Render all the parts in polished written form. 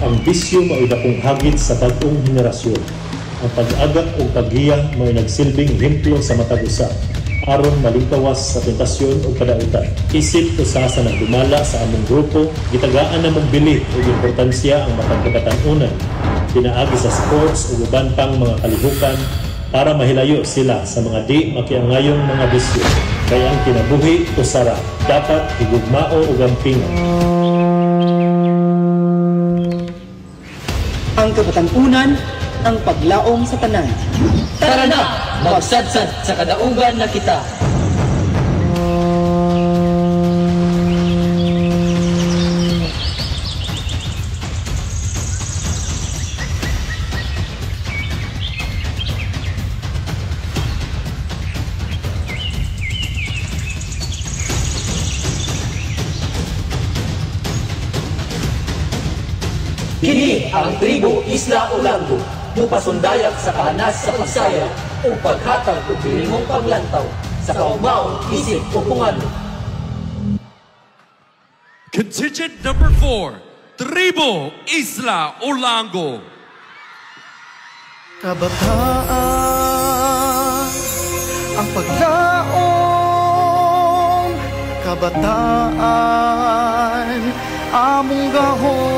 Ang bisyo mao'y dakong hagit sa bagong henerasyon. Ang pag-agak o paggiya mao'y nagsilbing hemplo sa matag usa aron malingkawas sa tentasyon o kadautan. Isip usa sa nagdumala sa among grupo, gitagaan namong bilib o importansya ang matag kabatan-unan, pinaagi sa sports o uban pang mga kalihukan para mahilayo sila sa mga di makiangayong mga bisyo. Kaya ang kinabuhi o sara dapat higugmao o gampingan. Ang kabatan-unan, ang paglaom sa tanan. Tara na, magsadsad sa kadaugan na kita. Kini ang Tribo Isla Olango, mupasundayag sa kahanas sa pagsaya o paghatag o pilingong paglantaw sa kaumaon isip o pungano. Contingent number 4, Tribo Isla Olango. Kabataan, ang paglaom, kabataan, among gahon.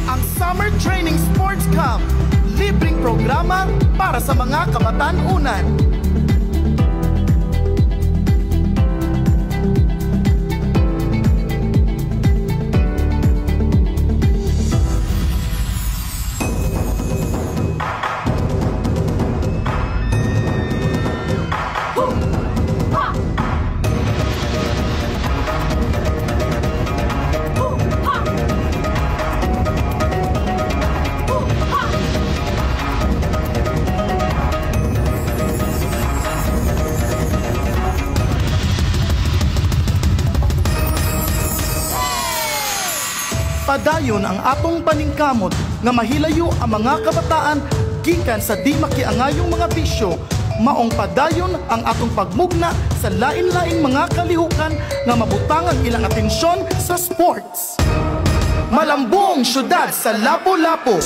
Ang Summer Training Sports Camp, libreng programa para sa mga kabatan-unan. Padayon ang atong paningkamot nga mahilayo ang mga kabataan gikan sa di makiangayong mga bisyo. Maong padayon ang atong pagmugna sa lain-laing mga kalihukan nga mabutang ang ilang atensyon sa sports. Malambong syudad sa Lapu-Lapu.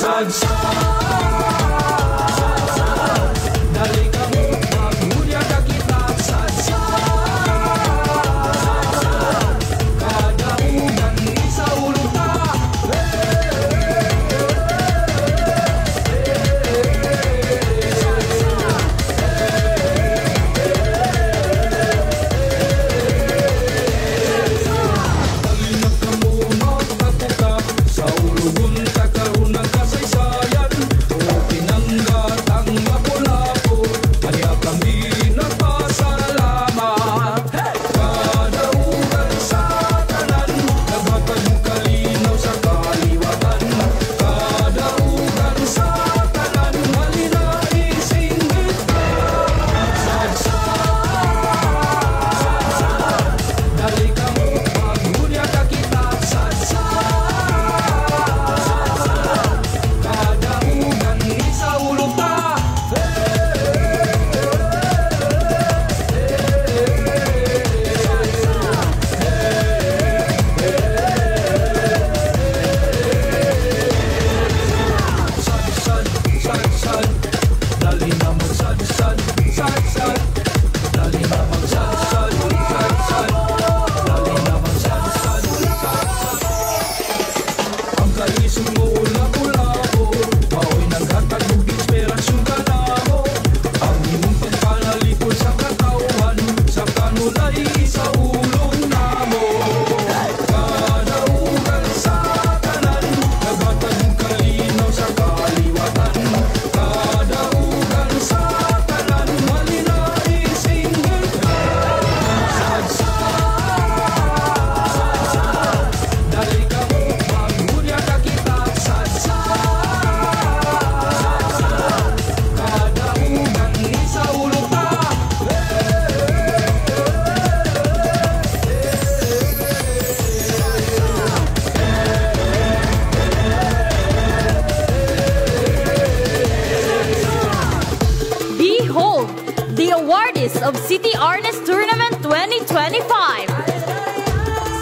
City Arnes Tournament 2025.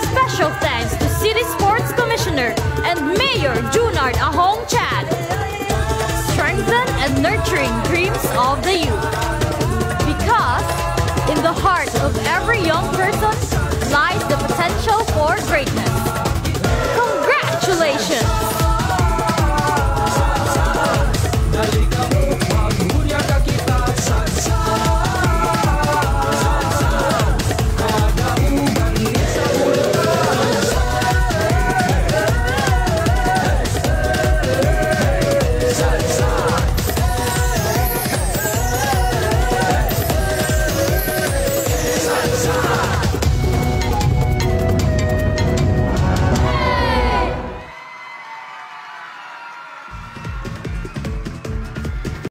Special thanks to City Sports Commissioner and Mayor Junard Ahong Chad. Strengthen and nurturing dreams of the youth. Because in the heart of every young person lies the potential for